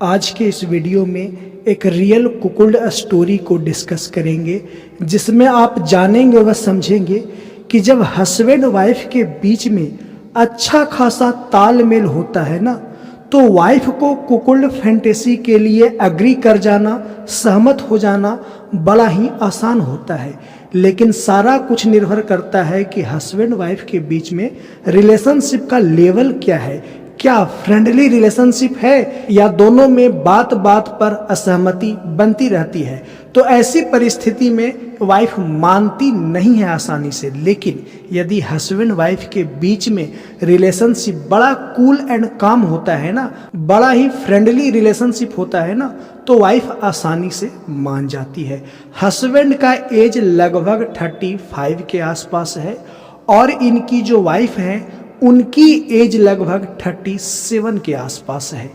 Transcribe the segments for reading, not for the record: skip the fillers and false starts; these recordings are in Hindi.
आज के इस वीडियो में एक रियल कुकुल्ड स्टोरी को डिस्कस करेंगे, जिसमें आप जानेंगे व समझेंगे कि जब हस्बैंड वाइफ के बीच में अच्छा खासा तालमेल होता है ना, तो वाइफ को कुकुल्ड फैंटेसी के लिए एग्री कर जाना, सहमत हो जाना बड़ा ही आसान होता है। लेकिन सारा कुछ निर्भर करता है कि हस्बैंड वाइफ के बीच में रिलेशनशिप का लेवल क्या है। क्या फ्रेंडली रिलेशनशिप है या दोनों में बात बात पर असहमति बनती रहती है। तो ऐसी परिस्थिति में वाइफ मानती नहीं है आसानी से। लेकिन यदि हस्बैंड वाइफ के बीच में रिलेशनशिप बड़ा कूल एंड काम होता है ना, बड़ा ही फ्रेंडली रिलेशनशिप होता है ना, तो वाइफ आसानी से मान जाती है। हस्बैंड का एज लगभग 35 के आसपास है और इनकी जो वाइफ है उनकी एज लगभग 37 के आसपास है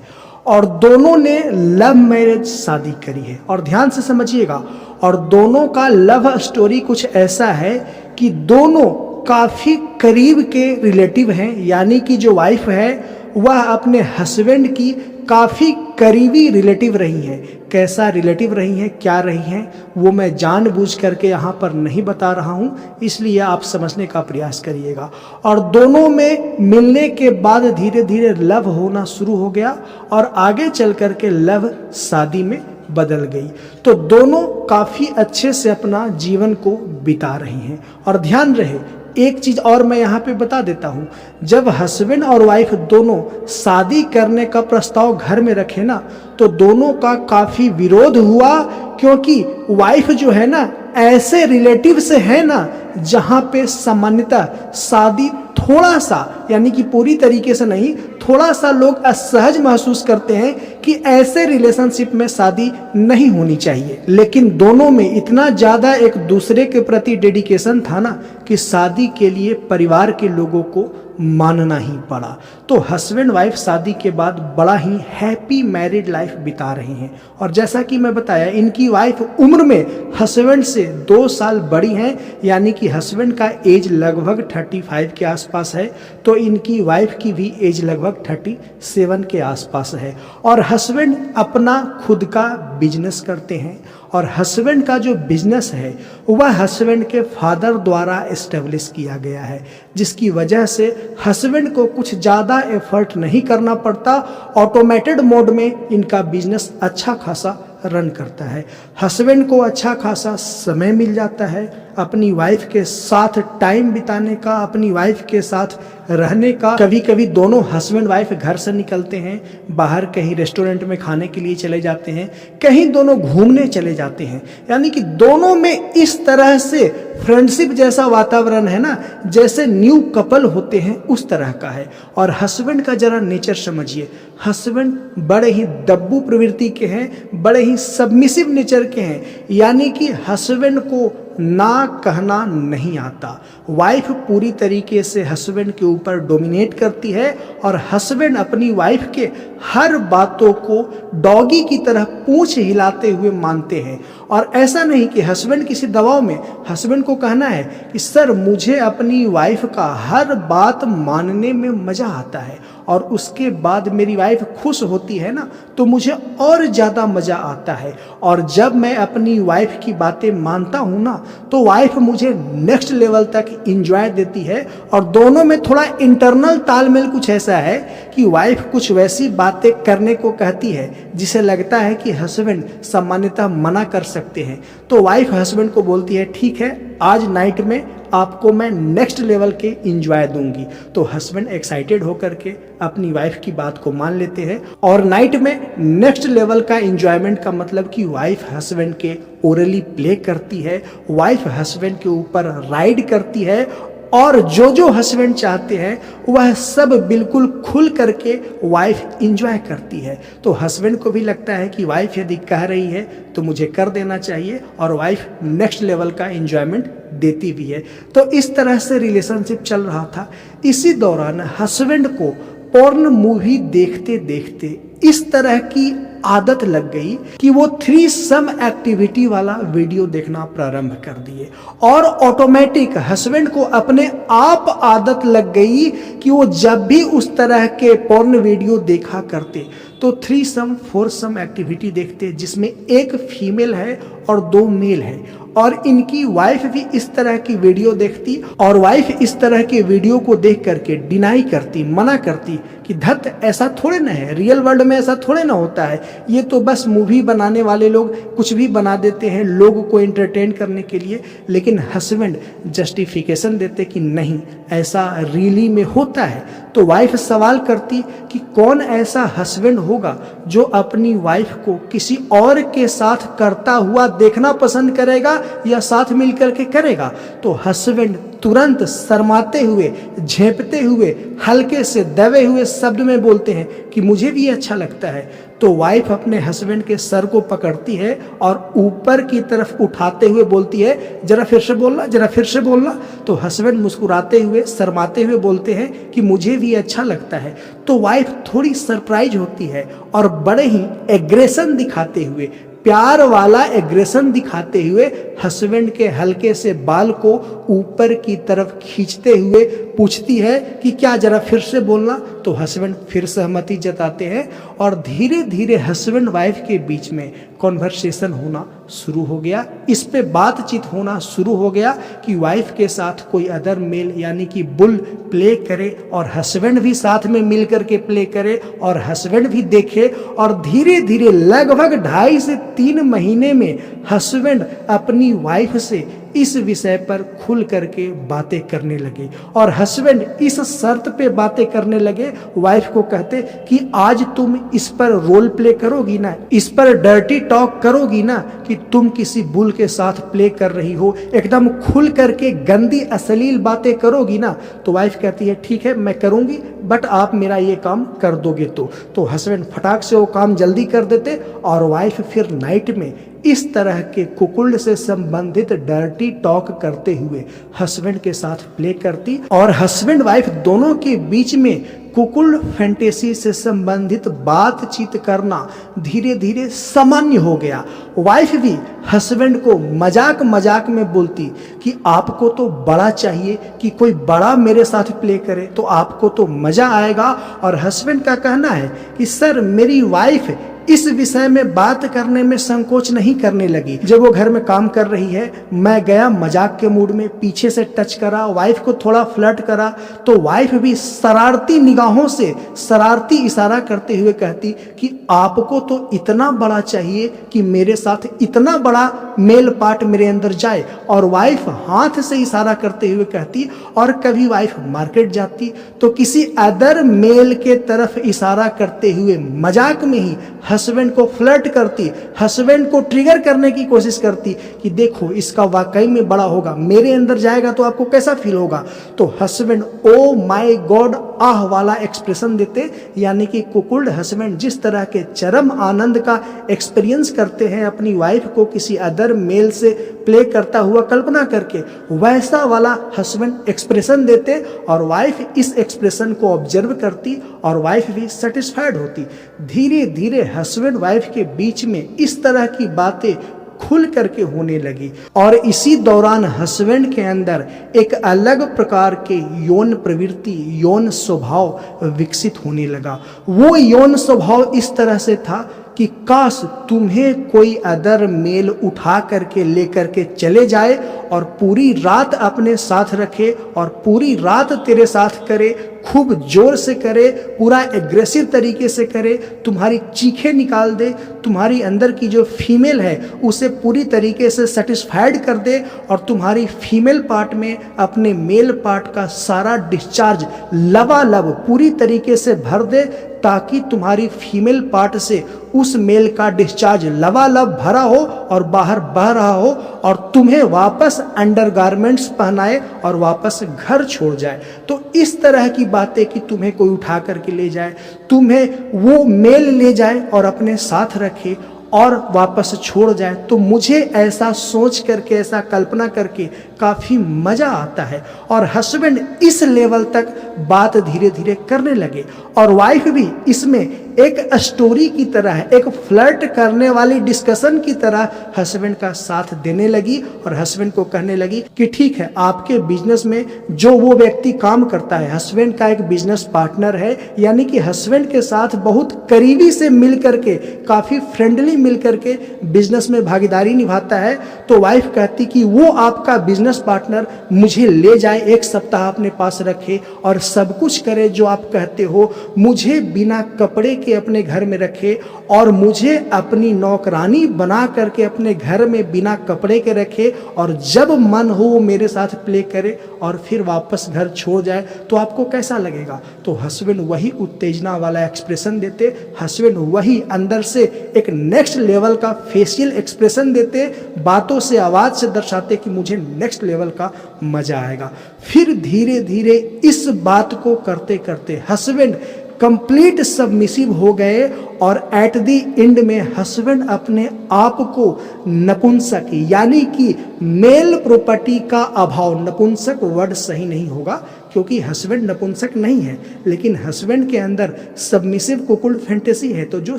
और दोनों ने लव मैरिज शादी करी है। और ध्यान से समझिएगा, और दोनों का लव स्टोरी कुछ ऐसा है कि दोनों काफ़ी करीब के रिलेटिव हैं, यानी कि जो वाइफ है वह अपने हस्बैंड की काफ़ी करीबी रिलेटिव रही हैं। कैसा रिलेटिव रही हैं, क्या रही हैं, वो मैं जानबूझ करके यहाँ पर नहीं बता रहा हूँ, इसलिए आप समझने का प्रयास करिएगा। और दोनों में मिलने के बाद धीरे धीरे लव होना शुरू हो गया और आगे चल करके लव शादी में बदल गई। तो दोनों काफ़ी अच्छे से अपना जीवन को बिता रही हैं। और ध्यान रहे, एक चीज़ और मैं यहाँ पे बता देता हूँ, जब हस्बैंड और वाइफ दोनों शादी करने का प्रस्ताव घर में रखे ना, तो दोनों का काफ़ी विरोध हुआ, क्योंकि वाइफ जो है ना ऐसे रिलेटिव से है ना जहाँ पे सामान्यतः शादी थोड़ा सा, यानी कि पूरी तरीके से नहीं, थोड़ा सा लोग असहज महसूस करते हैं कि ऐसे रिलेशनशिप में शादी नहीं होनी चाहिए। लेकिन दोनों में इतना ज़्यादा एक दूसरे के प्रति डेडिकेशन था ना कि शादी के लिए परिवार के लोगों को मानना ही पड़ा। तो हस्बैंड वाइफ शादी के बाद बड़ा ही हैप्पी मैरिड लाइफ बिता रहे हैं। और जैसा कि मैं बताया, इनकी वाइफ उम्र में हस्बैंड से 2 साल बड़ी हैं, यानी कि हस्बैंड का एज लगभग 35 के आसपास है, तो इनकी वाइफ की भी एज लगभग 37 के आसपास है। और हस्बैंड अपना खुद का बिजनेस करते हैं, और हस्बैंड का जो बिजनेस है वह हस्बैंड के फादर द्वारा एस्टेब्लिश किया गया है, जिसकी वजह से हस्बैंड को कुछ ज़्यादा एफर्ट नहीं करना पड़ता। ऑटोमेटेड मोड में इनका बिजनेस अच्छा खासा रन करता है। हस्बैंड को अच्छा खासा समय मिल जाता है अपनी वाइफ के साथ टाइम बिताने का, अपनी वाइफ के साथ रहने का। कभी कभी दोनों हस्बैंड वाइफ घर से निकलते हैं, बाहर कहीं रेस्टोरेंट में खाने के लिए चले जाते हैं, कहीं दोनों घूमने चले जाते हैं, यानी कि दोनों में इस तरह से फ्रेंडशिप जैसा वातावरण है ना, जैसे न्यू कपल होते हैं उस तरह का है। और हस्बैंड का जरा नेचर समझिए, हस्बैंड बड़े ही दब्बू प्रवृत्ति के हैं, बड़े ही सबमिसिव नेचर के हैं, यानी कि हस्बैंड को ना कहना नहीं आता। वाइफ पूरी तरीके से हस्बैंड के ऊपर डोमिनेट करती है और हस्बैंड अपनी वाइफ के हर बातों को डॉगी की तरह पूंछ हिलाते हुए मानते हैं। और ऐसा नहीं कि हस्बैंड किसी दबाव में, हस्बैंड को कहना है कि सर मुझे अपनी वाइफ का हर बात मानने में मज़ा आता है और उसके बाद मेरी वाइफ खुश होती है ना तो मुझे और ज़्यादा मज़ा आता है। और जब मैं अपनी वाइफ की बातें मानता हूँ ना तो वाइफ मुझे नेक्स्ट लेवल तक इंजॉय देती है। और दोनों में थोड़ा इंटरनल तालमेल कुछ ऐसा है कि वाइफ कुछ वैसी बातें करने को कहती है जिसे लगता है कि हस्बैंड सामान्यतः मना कर सकते हैं। तो वाइफ हस्बैंड को बोलती है ठीक है, आज नाइट में आपको मैं नेक्स्ट लेवल के इंजॉय दूंगी। तो हस्बैंड एक्साइटेड होकर के अपनी वाइफ की बात को मान लेते हैं और नाइट में नेक्स्ट लेवल का इंजॉयमेंट का मतलब कि वाइफ हस्बैंड के ओरली प्ले करती है, वाइफ हस्बैंड के ऊपर राइड करती है और जो जो हस्बैंड चाहते हैं वह सब बिल्कुल खुल करके वाइफ इंजॉय करती है। तो हस्बैंड को भी लगता है कि वाइफ यदि कह रही है तो मुझे कर देना चाहिए, और वाइफ नेक्स्ट लेवल का इंजॉयमेंट देती भी है। तो इस तरह से रिलेशनशिप चल रहा था। इसी दौरान हस्बैंड को पोर्न मूवी देखते देखते इस तरह की आदत लग गई कि वो 3 एक्टिविटी वाला वीडियो देखना प्रारंभ कर दिए और ऑटोमेटिक हस्बैंड को अपने आप आदत लग गई कि वो जब भी उस तरह के पोर्न वीडियो देखा करते तो 3 4 एक्टिविटी देखते हैं जिसमें एक फीमेल है और 2 मेल है, और इनकी वाइफ भी इस तरह की वीडियो देखती और वाइफ इस तरह के वीडियो को देख करके डिनाई करती, मना करती कि धत ऐसा थोड़े ना है, रियल वर्ल्ड में ऐसा थोड़े ना होता है, ये तो बस मूवी बनाने वाले लोग कुछ भी बना देते हैं लोगों को एंटरटेन करने के लिए। लेकिन हस्बैंड जस्टिफिकेशन देते कि नहीं, ऐसा रियली में होता है। तो वाइफ सवाल करती कि कौन ऐसा हस्बैंड होगा जो अपनी वाइफ को किसी और के साथ करता हुआ देखना पसंद करेगा या साथ मिलकर के करेगा। तो हस्बैंड तुरंत शर्माते हुए, झेंपते हुए, हल्के से दबे हुए शब्द में बोलते हैं कि मुझे भी अच्छा लगता है। तो वाइफ अपने हस्बैंड के सर को पकड़ती है और ऊपर की तरफ उठाते हुए बोलती है, जरा फिर से बोलना, जरा फिर से बोलना। तो हस्बैंड मुस्कुराते हुए, शर्माते हुए बोलते हैं कि मुझे भी अच्छा लगता है। तो वाइफ थोड़ी सरप्राइज होती है और बड़े ही एग्रेशन दिखाते हुए, प्यार वाला एग्रेशन दिखाते हुए हस्बैंड के हल्के से बाल को ऊपर की तरफ खींचते हुए पूछती है कि क्या जरा फिर से बोलना। तो हस्बैंड फिर सहमति जताते हैं और धीरे धीरे हस्बैंड वाइफ के बीच में कॉन्वर्सेशन होना शुरू हो गया। इस पे बातचीत होना शुरू हो गया कि वाइफ के साथ कोई अदर मेल यानी कि बुल प्ले करे और हस्बैंड भी साथ में मिल करके प्ले करे और हस्बैंड भी देखे। और धीरे धीरे लगभग 2.5 से 3 महीने में हस्बैंड अपनी वाइफ से इस विषय पर खुल करके बातें करने लगे और हस्बैंड इस शर्त पे बातें करने लगे, वाइफ को कहते कि आज तुम इस पर रोल प्ले करोगी ना, इस पर डर्टी टॉक करोगी ना कि तुम किसी बुल के साथ प्ले कर रही हो, एकदम खुल करके गंदी अश्लील बातें करोगी ना। तो वाइफ कहती है ठीक है मैं करूंगी, बट आप मेरा ये काम कर दोगे तो हस्बैंड फटाक से वो काम जल्दी कर देते और वाइफ फिर नाइट में इस तरह के कुकुल्ड से संबंधित डर्टी टॉक करते हुए हस्बैंड के साथ प्ले करती और हस्बैंड वाइफ दोनों के बीच में कुकुल्ड फैंटेसी से संबंधित बातचीत करना धीरे धीरे सामान्य हो गया। वाइफ भी हस्बैंड को मजाक मजाक में बोलती कि आपको तो बड़ा चाहिए कि कोई बड़ा मेरे साथ प्ले करे तो आपको तो मजा आएगा। और हस्बैंड का कहना है कि सर मेरी वाइफ इस विषय में बात करने में संकोच नहीं करने लगी। जब वो घर में काम कर रही है, मैं गया मजाक के मूड में, पीछे से टच करा, वाइफ को थोड़ा फ्लर्ट करा तो वाइफ भी शरारती निगाहों से शरारती इशारा करते हुए कहती कि आपको तो इतना बड़ा चाहिए कि मेरे साथ इतना बड़ा मेल पार्ट मेरे अंदर जाए। और वाइफ हाथ से इशारा करते हुए कहती। और कभी वाइफ मार्केट जाती तो किसी अदर मेल के तरफ इशारा करते हुए मजाक में ही हस्बैंड को फ्लर्ट करती, हस्बैंड को ट्रिगर करने की कोशिश करती कि देखो इसका वाकई में बड़ा होगा, मेरे अंदर जाएगा तो आपको कैसा फील होगा। तो हस्बैंड ओ माय गॉड आह वाला एक्सप्रेशन देते, यानी कि कुकुल्ड हस्बैंड जिस तरह के चरम आनंद का एक्सपीरियंस करते हैं अपनी वाइफ को किसी अदर मेल से प्ले करता हुआ कल्पना करके, वैसा वाला हस्बैंड एक्सप्रेशन देते और वाइफ इस एक्सप्रेशन को ऑब्जर्व करती और वाइफ भी सेटिस्फाइड होती। धीरे धीरे हस्बैंड वाइफ के बीच में इस तरह की बातें खुल करके होने लगी और इसी दौरान हस्बैंड के अंदर एक अलग प्रकार के यौन प्रवृत्ति, यौन स्वभाव विकसित होने लगा। वो यौन स्वभाव इस तरह से था कि काश तुम्हें कोई अदर मेल उठा करके लेकर के चले जाए और पूरी रात अपने साथ रखे और पूरी रात तेरे साथ करे, खूब जोर से करे, पूरा एग्रेसिव तरीके से करे, तुम्हारी चीखें निकाल दे, तुम्हारी अंदर की जो फीमेल है उसे पूरी तरीके से सेटिस्फाइड कर दे और तुम्हारी फीमेल पार्ट में अपने मेल पार्ट का सारा डिस्चार्ज लबालब पूरी तरीके से भर दे, ताकि तुम्हारी फीमेल पार्ट से उस मेल का डिस्चार्ज लबालब भरा हो और बाहर बह रहा हो और तुम्हें वापस अंडरगारमेंट्स पहनाए और वापस घर छोड़ जाए। तो इस तरह की बातें कि तुम्हें कोई उठा करके ले जाए, तुम्हें वो मेल ले जाए और अपने साथ रखे और वापस छोड़ जाए, तो मुझे ऐसा सोच करके, ऐसा कल्पना करके काफ़ी मज़ा आता है। और हस्बैंड इस लेवल तक बात धीरे धीरे करने लगे और वाइफ भी इसमें एक स्टोरी की तरह, एक फ्लर्ट करने वाली डिस्कशन की तरह हस्बैंड का साथ देने लगी और हस्बैंड को कहने लगी कि ठीक है, आपके बिजनेस में जो वो व्यक्ति काम करता है, हस्बैंड का एक बिजनेस पार्टनर है, यानी कि हस्बैंड के साथ बहुत करीबी से मिल करके, काफ़ी फ्रेंडली मिल करके बिजनेस में भागीदारी निभाता है। तो वाइफ कहती कि वो आपका बिजनेस पार्टनर मुझे ले जाए, एक सप्ताह अपने पास रखे और सब कुछ करे जो आप कहते हो, मुझे बिना कपड़े के अपने घर में रखे और मुझे अपनी नौकरानी बना करके अपने घर में बिना कपड़े के रखे और जब मन हो वो मेरे साथ प्ले करे और फिर वापस घर छोड़ जाए, तो आपको कैसा लगेगा? तो हस्बैंड वही उत्तेजना वाला एक्सप्रेशन देते, हस्बैंड वही अंदर से एक नेक्स्ट लेवल का फेशियल एक्सप्रेशन देते, बातों से, आवाज़ से दर्शाते कि मुझे नेक्स्ट लेवल का मजा आएगा। फिर धीरे धीरे इस बात को करते करते हस्बैंड कंप्लीट सबमिसिव हो गए और एट द एंड में हस्बैंड अपने आप को नपुंसक, यानी कि मेल प्रॉपर्टी का अभाव, नपुंसक वर्ड सही नहीं होगा क्योंकि हस्बैंड नपुंसक नहीं है, लेकिन हस्बैंड के अंदर सबमिसिव कुकुल्ड फैंटेसी है। तो जो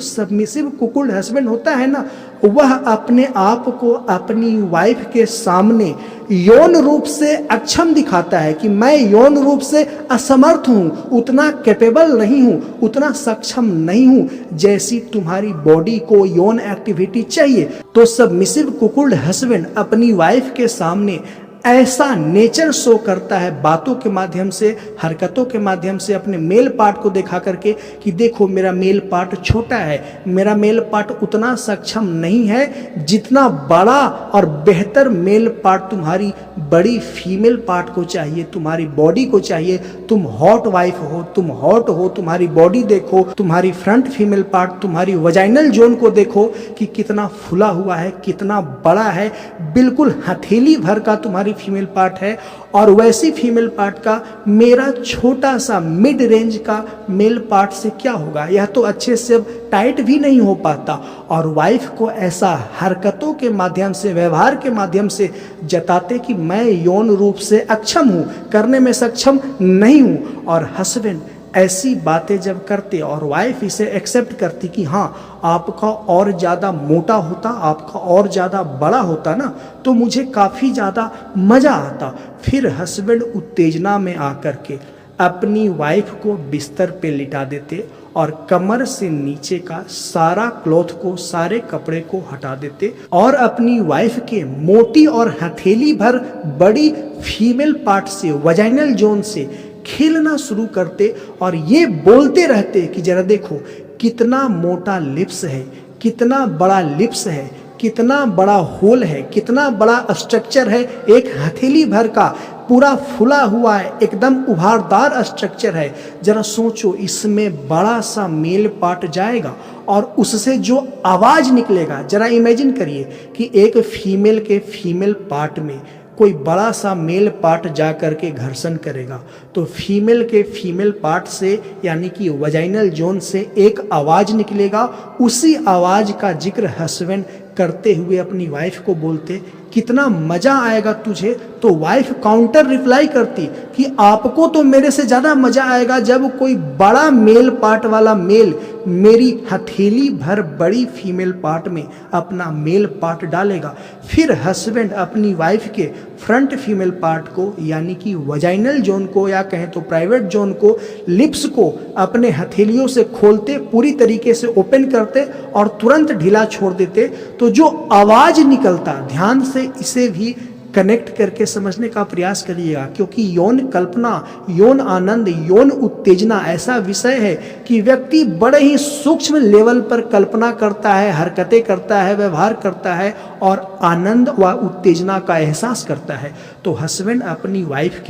सबमिसिव कुकुल्ड हस्बैंड होता है ना, वह अपने आप को अपनी वाइफ के सामने यौन रूप से अक्षम दिखाता है कि मैं यौन रूप से असमर्थ हूँ, उतना कैपेबल नहीं हूँ, उतना सक्षम नहीं हूँ जैसी तुम्हारी बॉडी को यौन एक्टिविटी चाहिए। तो सबमिसिव कुकुल्ड हस्बैंड अपनी वाइफ के सामने ऐसा नेचर शो करता है, बातों के माध्यम से, हरकतों के माध्यम से, अपने मेल पार्ट को दिखा करके कि देखो मेरा मेल पार्ट छोटा है, मेरा मेल पार्ट उतना सक्षम नहीं है जितना बड़ा और बेहतर मेल पार्ट तुम्हारी बड़ी फीमेल पार्ट को चाहिए, तुम्हारी बॉडी को चाहिए। तुम हॉट वाइफ हो, तुम हॉट हो, तुम्हारी बॉडी देखो, तुम्हारी फ्रंट फीमेल पार्ट, तुम्हारी वजाइनल जोन को देखो कि कितना फुला हुआ है, कितना बड़ा है, बिल्कुल हथेली भर का तुम्हारी फीमेल पार्ट है। और वैसी फीमेल पार्ट का मेरा छोटा सा मिड रेंज का मेल पार्ट से क्या होगा? यह तो अच्छे से अब टाइट भी नहीं हो पाता। और वाइफ को ऐसा हरकतों के माध्यम से, व्यवहार के माध्यम से जताते कि मैं यौन रूप से अक्षम हूँ, करने में सक्षम नहीं हूँ। और हस्बैंड ऐसी बातें जब करते और वाइफ इसे एक्सेप्ट करती कि हाँ आपका और ज़्यादा मोटा होता, आपका और ज़्यादा बड़ा होता ना, तो मुझे काफ़ी ज़्यादा मज़ा आता। फिर हस्बैंड उत्तेजना में आकर के अपनी वाइफ को बिस्तर पे लिटा देते और कमर से नीचे का सारा क्लॉथ को, सारे कपड़े को हटा देते और अपनी वाइफ के मोटी और हथेली भर बड़ी फीमेल पार्ट से, वजाइनल जोन से खेलना शुरू करते और ये बोलते रहते कि जरा देखो कितना मोटा लिप्स है, कितना बड़ा लिप्स है, कितना बड़ा होल है, कितना बड़ा स्ट्रक्चर है, एक हथेली भर का पूरा फुला हुआ है, एकदम उभारदार स्ट्रक्चर है। जरा सोचो इसमें बड़ा सा मेल पार्ट जाएगा और उससे जो आवाज़ निकलेगा, जरा इमेजिन करिए कि एक फीमेल के फीमेल पार्ट में कोई बड़ा सा मेल पार्ट जा कर के घर्षण करेगा, तो फीमेल के फीमेल पार्ट से, यानी कि वजाइनल जोन से एक आवाज़ निकलेगा। उसी आवाज़ का जिक्र हस्बैंड करते हुए अपनी वाइफ को बोलते कितना मज़ा आएगा तुझे। तो वाइफ काउंटर रिप्लाई करती कि आपको तो मेरे से ज़्यादा मज़ा आएगा जब कोई बड़ा मेल पार्ट वाला मेल मेरी हथेली भर बड़ी फीमेल पार्ट में अपना मेल पार्ट डालेगा। फिर हस्बैंड अपनी वाइफ के फ्रंट फीमेल पार्ट को, यानी कि वजाइनल जोन को या कहें तो प्राइवेट जोन को, लिप्स को अपने हथेलियों से खोलते, पूरी तरीके से ओपन करते और तुरंत ढीला छोड़ देते। तो जो आवाज़ निकलता, ध्यान से इसे भी कनेक्ट करके समझने का प्रयास करिएगा, क्योंकि यौन कल्पना, यौन आनंद, यौन उत्तेजना ऐसा विषय है कि व्यक्ति बड़े ही सूक्ष्म लेवल पर कल्पना करता है, हरकतें करता है, व्यवहार करता है और आनंद व उत्तेजना का एहसास करता है। तो हस्बैंड अपनी वाइफ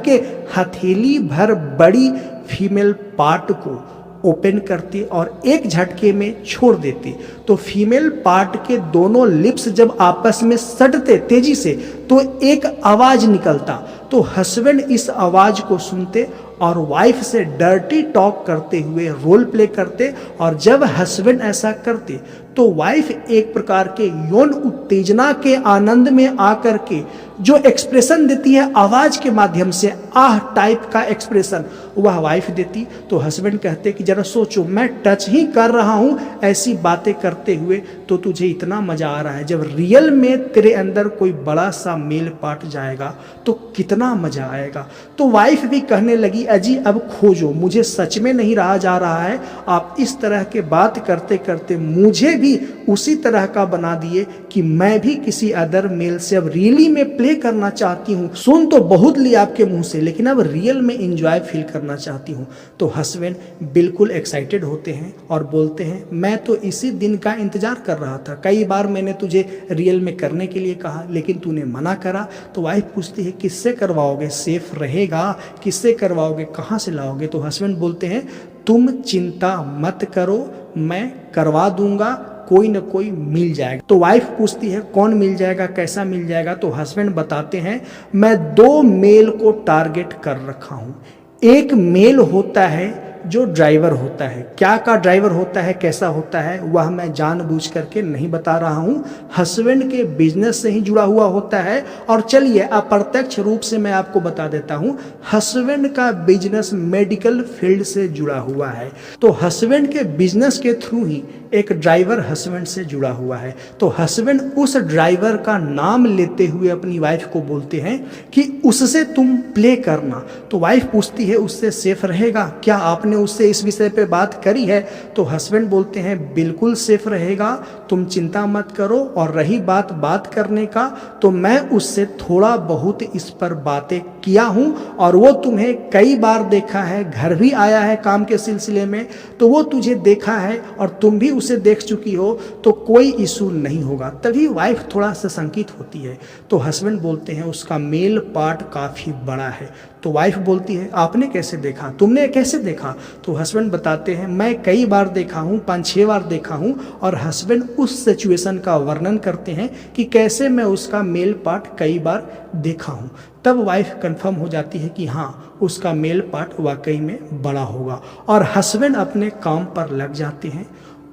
के हथेली भर बड़ी फीमेल पार्ट को ओपन करती और एक झटके में छोड़ देती। तो फीमेल पार्ट के दोनों लिप्स जब आपस में सटते तेजी से, तो एक आवाज निकलता। तो हस्बैंड इस आवाज को सुनते और वाइफ से डर्टी टॉक करते हुए रोल प्ले करते। और जब हस्बैंड ऐसा करते तो वाइफ एक प्रकार के यौन उत्तेजना के आनंद में आकर के जो एक्सप्रेशन देती है आवाज़ के माध्यम से, आह टाइप का एक्सप्रेशन वह वाइफ देती, तो हस्बैंड कहते कि जरा सोचो, मैं टच ही कर रहा हूँ ऐसी बातें करते हुए तो तुझे इतना मज़ा आ रहा है, जब रियल में तेरे अंदर कोई बड़ा सा मेल पाट जाएगा तो कितना मज़ा आएगा। तो वाइफ भी कहने लगी अजी अब खोजो, मुझे सच में नहीं रहा जा रहा है, आप इस तरह के बात करते करते मुझे भी उसी तरह का बना दिए कि मैं भी किसी अदर मेल से अब रियली में प्ले करना चाहती हूँ। सुन तो बहुत लिया आपके मुंह से, लेकिन अब रियल में एंजॉय फील करना चाहती हूँ। तो हस्बैंड बिल्कुल एक्साइटेड होते हैं और बोलते हैं मैं तो इसी दिन का इंतजार कर रहा था, कई बार मैंने तुझे रियल में करने के लिए कहा लेकिन तूने मना करा। तो वाइफ पूछती है किससे करवाओगे, सेफ रहेगा, किससे करवाओगे, कहाँ से लाओगे। तो हस्बैंड बोलते हैं तुम चिंता मत करो, मैं करवा दूंगा, कोई ना कोई मिल जाएगा। तो वाइफ पूछती है कौन मिल जाएगा, कैसा मिल जाएगा। तो हस्बैंड बताते हैं मैं 2 मेल को टारगेट कर रखा हूँ। एक मेल होता है जो ड्राइवर होता है, क्या का ड्राइवर होता है, कैसा होता है वह मैं जानबूझ करके नहीं बता रहा हूँ, हस्बैंड के बिजनेस से ही जुड़ा हुआ होता है। और चलिए अप्रत्यक्ष रूप से मैं आपको बता देता हूँ, हस्बैंड का बिजनेस मेडिकल फील्ड से जुड़ा हुआ है। तो हस्बैंड के बिजनेस के थ्रू ही एक ड्राइवर हस्बैंड से जुड़ा हुआ है। तो हस्बैंड उस ड्राइवर का नाम लेते हुए अपनी वाइफ को बोलते हैं कि उससे तुम प्ले करना। तो वाइफ पूछती है उससे सेफ रहेगा, क्या आपने उससे इस विषय पे बात करी है। तो हस्बैंड बोलते हैं बिल्कुल सेफ रहेगा, तुम चिंता मत करो। और रही बात करने का, तो मैं उससे थोड़ा बहुत इस पर बातें किया हूँ और वो तुम्हें कई बार देखा है, घर भी आया है काम के सिलसिले में, तो वो तुझे देखा है और तुम भी उसे देख चुकी हो, तो कोई इशू नहीं होगा। तभी वाइफ थोड़ा सा संकित होती है। तो हस्बैंड बोलते हैं उसका मेल पार्ट काफ़ी बड़ा है। तो वाइफ बोलती है आपने कैसे देखा, तुमने कैसे देखा। तो हस्बैंड बताते हैं मैं कई बार देखा हूँ, 5-6 बार देखा हूँ। और हस्बैंड उस सिचुएशन का वर्णन करते हैं कि कैसे मैं उसका मेल पार्ट कई बार देखा हूँ। तब वाइफ कंफर्म हो जाती है कि हाँ उसका मेल पार्ट वाकई में बड़ा होगा। और हस्बैंड अपने काम पर लग जाते हैं,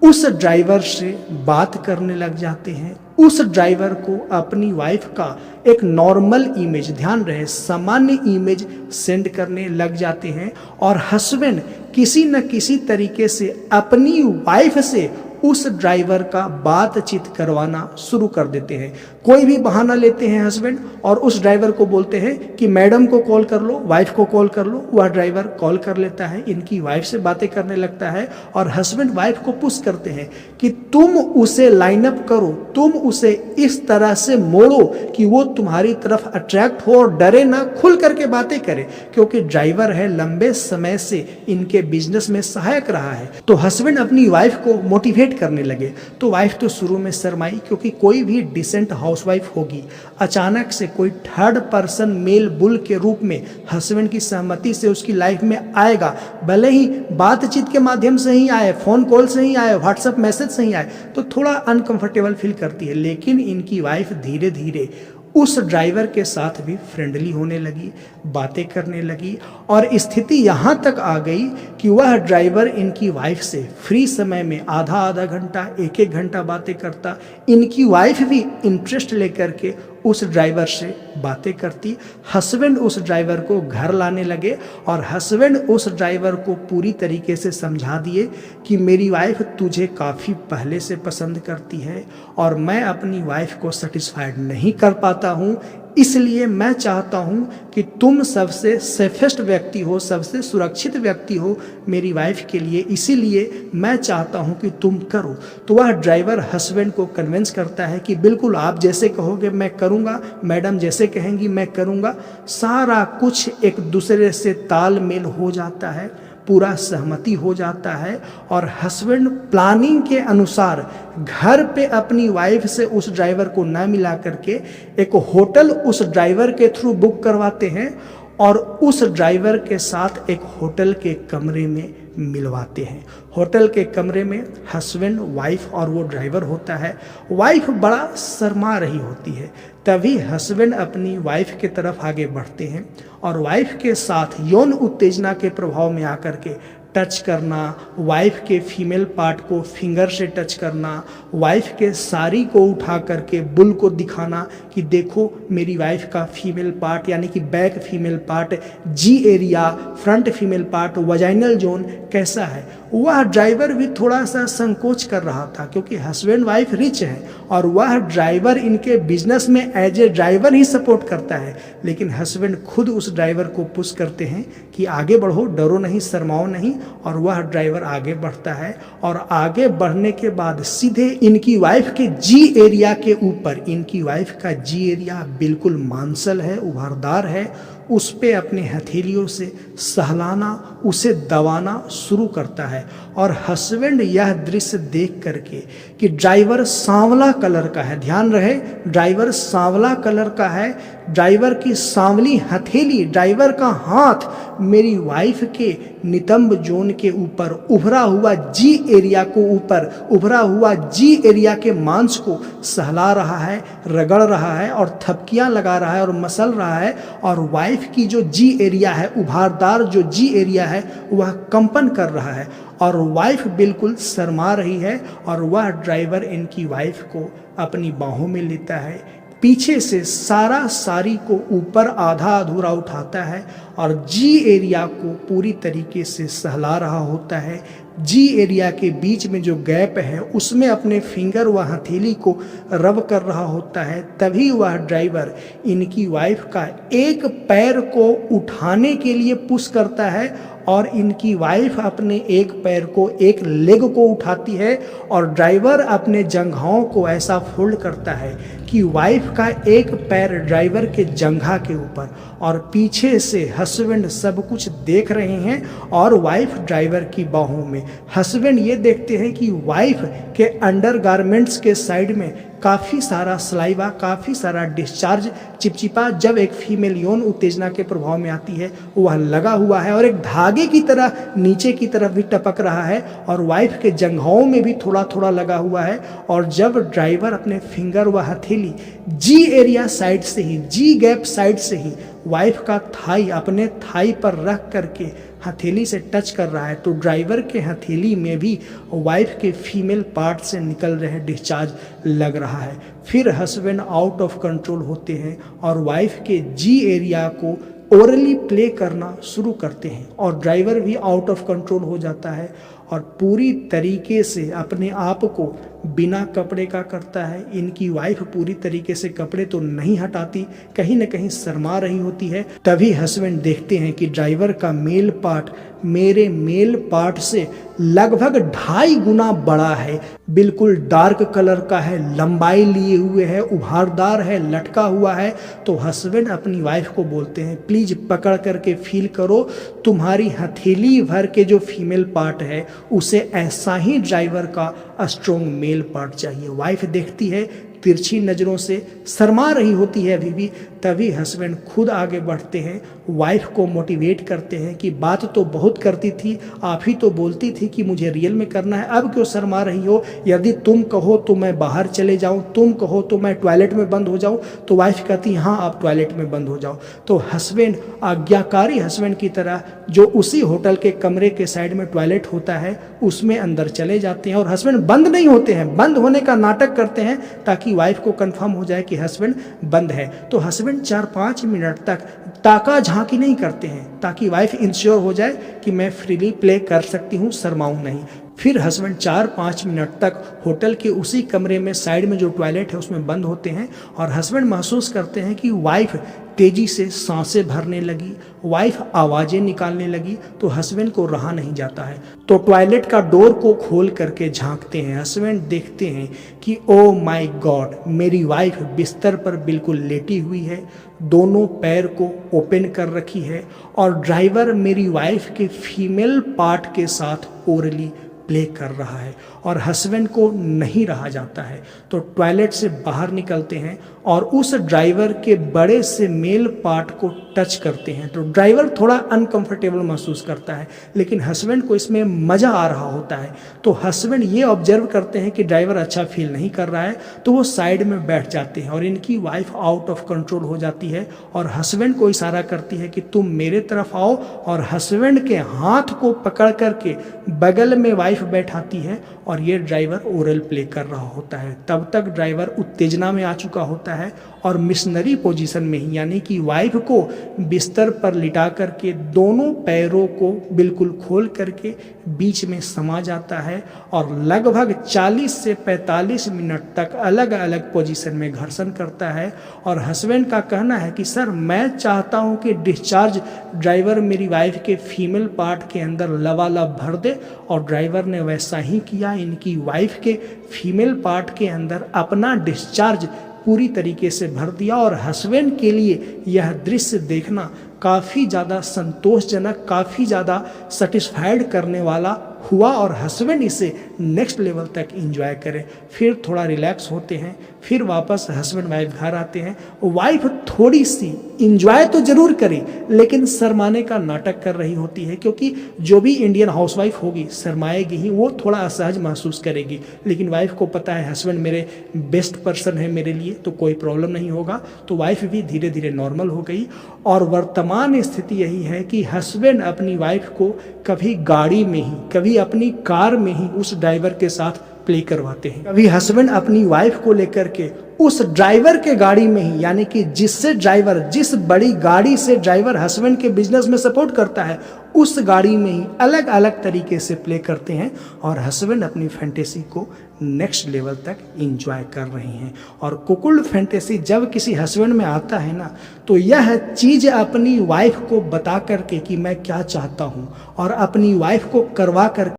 उस ड्राइवर से बात करने लग जाते हैं, उस ड्राइवर को अपनी वाइफ का एक नॉर्मल इमेज, ध्यान रहे सामान्य इमेज सेंड करने लग जाते हैं। और हस्बैंड किसी न किसी तरीके से अपनी वाइफ से उस ड्राइवर का बातचीत करवाना शुरू कर देते हैं। कोई भी बहाना लेते हैं हस्बैंड और उस ड्राइवर को बोलते हैं कि मैडम को कॉल कर लो, वाइफ को कॉल कर लो। वह ड्राइवर कॉल कर लेता है, इनकी वाइफ से बातें करने लगता है। और हस्बैंड वाइफ को पुश करते हैं कि तुम उसे लाइन अप करो, तुम उसे इस तरह से मोड़ो कि वो तुम्हारी तरफ अट्रैक्ट हो और डरे ना, खुल करके बातें करे, क्योंकि ड्राइवर है, लंबे समय से इनके बिजनेस में सहायक रहा है। तो हस्बैंड अपनी वाइफ को मोटिवेट करने लगे। तो वाइफ तो शुरू में शर्माई, क्योंकि कोई भी डिसेंट हाउसवाइफ होगी, अचानक से कोई थर्ड पर्सन मेल बुल के रूप में हस्बैंड की सहमति से उसकी लाइफ में आएगा, भले ही बातचीत के माध्यम से ही आए, फोन कॉल से ही आए, व्हाट्सएप मैसेज से ही आए, तो थोड़ा अनकंफर्टेबल फील करती है। लेकिन इनकी वाइफ धीरे धीरे उस ड्राइवर के साथ भी फ्रेंडली होने लगी, बातें करने लगी। और स्थिति यहाँ तक आ गई कि वह ड्राइवर इनकी वाइफ से फ्री समय में आधा घंटा, 1-1 घंटा बातें करता। इनकी वाइफ भी इंटरेस्ट लेकर के उस ड्राइवर से बातें करती। हस्बैंड उस ड्राइवर को घर लाने लगे और हस्बैंड उस ड्राइवर को पूरी तरीके से समझा दिए कि मेरी वाइफ तुझे काफ़ी पहले से पसंद करती है और मैं अपनी वाइफ को सेटिस्फाइड नहीं कर पाता हूँ, इसलिए मैं चाहता हूँ कि तुम सबसे सेफेस्ट व्यक्ति हो, सबसे सुरक्षित व्यक्ति हो मेरी वाइफ के लिए, इसीलिए मैं चाहता हूँ कि तुम करो। तो वह ड्राइवर हस्बैंड को कन्विंस करता है कि बिल्कुल आप जैसे कहोगे मैं करूँगा, मैडम जैसे कहेंगी मैं करूँगा। सारा कुछ एक दूसरे से तालमेल हो जाता है, पूरा सहमति हो जाता है। और हस्बैंड प्लानिंग के अनुसार घर पे अपनी वाइफ से उस ड्राइवर को ना मिला करके एक होटल उस ड्राइवर के थ्रू बुक करवाते हैं और उस ड्राइवर के साथ एक होटल के कमरे में मिलवाते हैं। होटल के कमरे में हस्बैंड, वाइफ और वो ड्राइवर होता है। वाइफ बड़ा शर्मा रही होती है, तभी हस्बैंड अपनी वाइफ के तरफ आगे बढ़ते हैं और वाइफ के साथ यौन उत्तेजना के प्रभाव में आकर के टच करना, वाइफ के फीमेल पार्ट को फिंगर से टच करना, वाइफ के साड़ी को उठा करके बुल को दिखाना कि देखो मेरी वाइफ का फीमेल पार्ट यानी कि back female part, G area, front female part, vaginal zone कैसा है। वह ड्राइवर भी थोड़ा सा संकोच कर रहा था क्योंकि हस्बैंड वाइफ रिच है और वह ड्राइवर इनके बिजनेस में एज ए ड्राइवर ही सपोर्ट करता है, लेकिन हस्बैंड खुद उस ड्राइवर को पुश करते हैं कि आगे बढ़ो, डरो नहीं, शर्माओ नहीं, और वह ड्राइवर आगे बढ़ता है। और आगे बढ़ने के बाद सीधे इनकी वाइफ के जी एरिया के ऊपर, इनकी वाइफ का जी एरिया बिल्कुल मांसल है, उभारदार है, उस पे अपने हथेलियों से सहलाना, उसे दबाना शुरू करता है। और हस्बैंड यह दृश्य देख करके कि ड्राइवर सांवला कलर का है, ध्यान रहे ड्राइवर सांवला कलर का है, ड्राइवर की सांवली हथेली, ड्राइवर का हाथ मेरी वाइफ के नितंब जोन के ऊपर, उभरा हुआ जी एरिया को ऊपर, उभरा हुआ जी एरिया के मांस को सहला रहा है, रगड़ रहा है और थपकियां लगा रहा है और मसल रहा है। और वाइफ की जो जी एरिया है, उभारदार जो जी एरिया है, वह कंपन कर रहा है और वाइफ बिल्कुल शर्मा रही है। और वह ड्राइवर इनकी वाइफ को अपनी बाहों में लेता है, पीछे से सारा साड़ी को ऊपर आधा अधूरा उठाता है और जी एरिया को पूरी तरीके से सहला रहा होता है। जी एरिया के बीच में जो गैप है उसमें अपने फिंगर व हथेली को रब कर रहा होता है। तभी वह ड्राइवर इनकी वाइफ का एक पैर को उठाने के लिए पुश करता है और इनकी वाइफ अपने एक पैर को, एक लेग को उठाती है और ड्राइवर अपने जंघाओं को ऐसा फोल्ड करता है कि वाइफ का एक पैर ड्राइवर के जंघा के ऊपर और पीछे से हस्बैंड सब कुछ देख रहे हैं और वाइफ ड्राइवर की बाहों में। हस्बैंड ये देखते हैं कि वाइफ के अंडरगारमेंट्स के साइड में काफ़ी सारा सलाइवा, काफ़ी सारा डिस्चार्ज, चिपचिपा जब एक फीमेल यौन उत्तेजना के प्रभाव में आती है वह लगा हुआ है और एक धागे की तरह नीचे की तरफ भी टपक रहा है और वाइफ के जंघाओं में भी थोड़ा थोड़ा लगा हुआ है। और जब ड्राइवर अपने फिंगर व हथेली जी एरिया साइड से ही, जी गैप साइड से ही वाइफ का थाई अपने थाई पर रख करके हथेली से टच कर रहा है तो ड्राइवर के हथेली में भी वाइफ के फीमेल पार्ट से निकल रहे डिस्चार्ज लग रहा है। फिर हस्बैंड आउट ऑफ कंट्रोल होते हैं और वाइफ के जी एरिया को ओरली प्ले करना शुरू करते हैं और ड्राइवर भी आउट ऑफ कंट्रोल हो जाता है और पूरी तरीके से अपने आप को बिना कपड़े का करता है। इनकी वाइफ पूरी तरीके से कपड़े तो नहीं हटाती, कहीं न कहीं शर्मा रही होती है। तभी हस्बैंड देखते हैं कि ड्राइवर का मेल पार्ट मेरे मेल पार्ट से लगभग 2.5 गुना बड़ा है, बिल्कुल डार्क कलर का है, लंबाई लिए हुए है, उभारदार है, लटका हुआ है। तो हस्बैंड अपनी वाइफ को बोलते हैं प्लीज पकड़ करके फील करो, तुम्हारी हथेली भर के जो फीमेल पार्ट है उसे ऐसा ही ड्राइवर का स्ट्रॉन्ग मेल पार्ट चाहिए। वाइफ देखती है, तिरछी नज़रों से शर्मा रही होती है अभी भी। तभी हस्बैंड खुद आगे बढ़ते हैं, वाइफ को मोटिवेट करते हैं कि बात तो बहुत करती थी, आप ही तो बोलती थी कि मुझे रियल में करना है, अब क्यों शर्मा रही हो? यदि तुम कहो तो मैं बाहर चले जाऊं, तुम कहो तो मैं टॉयलेट में बंद हो जाऊं। तो वाइफ कहती हाँ आप टॉयलेट में बंद हो जाओ। तो हस्बैंड आज्ञाकारी हस्बैंड की तरह जो उसी होटल के कमरे के साइड में टॉयलेट होता है उसमें अंदर चले जाते हैं और हस्बैंड बंद नहीं होते हैं, बंद होने का नाटक करते हैं ताकि वाइफ को कंफर्म हो जाए कि हस्बैंड बंद है। तो हस्बैंड 4-5 मिनट तक ताका झांकी नहीं करते हैं ताकि वाइफ इंश्योर हो जाए कि मैं फ्रीली प्ले कर सकती हूँ, शर्माऊँ नहीं। फिर हस्बैंड 4-5 मिनट तक होटल के उसी कमरे में साइड में जो टॉयलेट है उसमें बंद होते हैं और हस्बैंड महसूस करते हैं कि वाइफ तेजी से सांसें भरने लगी, वाइफ आवाज़ें निकालने लगी। तो हस्बैंड को रहा नहीं जाता है, तो टॉयलेट का डोर को खोल करके झांकते हैं। हस्बैंड देखते हैं कि ओ माय गॉड, मेरी वाइफ बिस्तर पर बिल्कुल लेटी हुई है, दोनों पैर को ओपन कर रखी है और ड्राइवर मेरी वाइफ के फीमेल पार्ट के साथ ओरली प्ले कर रहा है। और हस्बैंड को नहीं रहा जाता है, तो टॉयलेट से बाहर निकलते हैं और उस ड्राइवर के बड़े से मेल पार्ट को टच करते हैं। तो ड्राइवर थोड़ा अनकंफर्टेबल महसूस करता है, लेकिन हस्बैंड को इसमें मज़ा आ रहा होता है। तो हस्बैंड ये ऑब्जर्व करते हैं कि ड्राइवर अच्छा फील नहीं कर रहा है, तो वो साइड में बैठ जाते हैं और इनकी वाइफ आउट ऑफ कंट्रोल हो जाती है और हस्बैंड को इशारा करती है कि तुम मेरे तरफ आओ, और हस्बैंड के हाथ को पकड़ करके बगल में वाइफ बैठाती है और ये ड्राइवर ओरल प्ले कर रहा होता है। तब तक ड्राइवर उत्तेजना में आ चुका होता है और मिशनरी पोजीशन में ही, यानी कि वाइफ को बिस्तर पर लिटा करके दोनों पैरों को बिल्कुल खोल करके बीच में समा जाता है और लगभग 40 से 45 मिनट तक अलग अलग पोजीशन में घर्षण करता है। और हस्बैंड का कहना है कि सर मैं चाहता हूं कि डिस्चार्ज ड्राइवर मेरी वाइफ के फीमेल पार्ट के अंदर लबालब भर दे, और ड्राइवर ने वैसा ही किया। इनकी वाइफ के फीमेल पार्ट के अंदर अपना डिस्चार्ज पूरी तरीके से भर दिया। और हस्बैंड के लिए यह दृश्य देखना काफ़ी ज़्यादा संतोषजनक, काफ़ी ज़्यादा सेटिस्फाइड करने वाला हुआ और हस्बैंड इसे नेक्स्ट लेवल तक एंजॉय करे। फिर थोड़ा रिलैक्स होते हैं, फिर वापस हस्बैंड वाइफ घर आते हैं। वाइफ थोड़ी सी एंजॉय तो जरूर करे, लेकिन शर्माने का नाटक कर रही होती है, क्योंकि जो भी इंडियन हाउसवाइफ होगी शर्माएगी ही, वो थोड़ा असहज महसूस करेगी। लेकिन वाइफ को पता है हस्बैंड मेरे बेस्ट पर्सन है मेरे लिए, तो कोई प्रॉब्लम नहीं होगा। तो वाइफ भी धीरे धीरे नॉर्मल हो गई। और वर्तमान स्थिति यही है कि हस्बैंड अपनी वाइफ को कभी गाड़ी में ही, कभी अपनी कार में ही उस ड्राइवर के साथ प्ले करवाते हैं। कभी हस्बैंड अपनी वाइफ को लेकर के उस ड्राइवर के गाड़ी में ही, यानी कि जिस बड़ी गाड़ी से ड्राइवर हस्बैंड के बिजनेस में सपोर्ट करता है, उस गाड़ी में ही अलग अलग तरीके से प्ले करते हैं और हस्बैंड अपनी फैंटेसी को नेक्स्ट लेवल तक एंजॉय कर रहे हैं। और कुकुल्ड फैंटेसी जब किसी हस्बैंड में आता है ना, तो यह चीज़ अपनी वाइफ को बता करके कि मैं क्या चाहता हूँ और अपनी वाइफ को करवा कर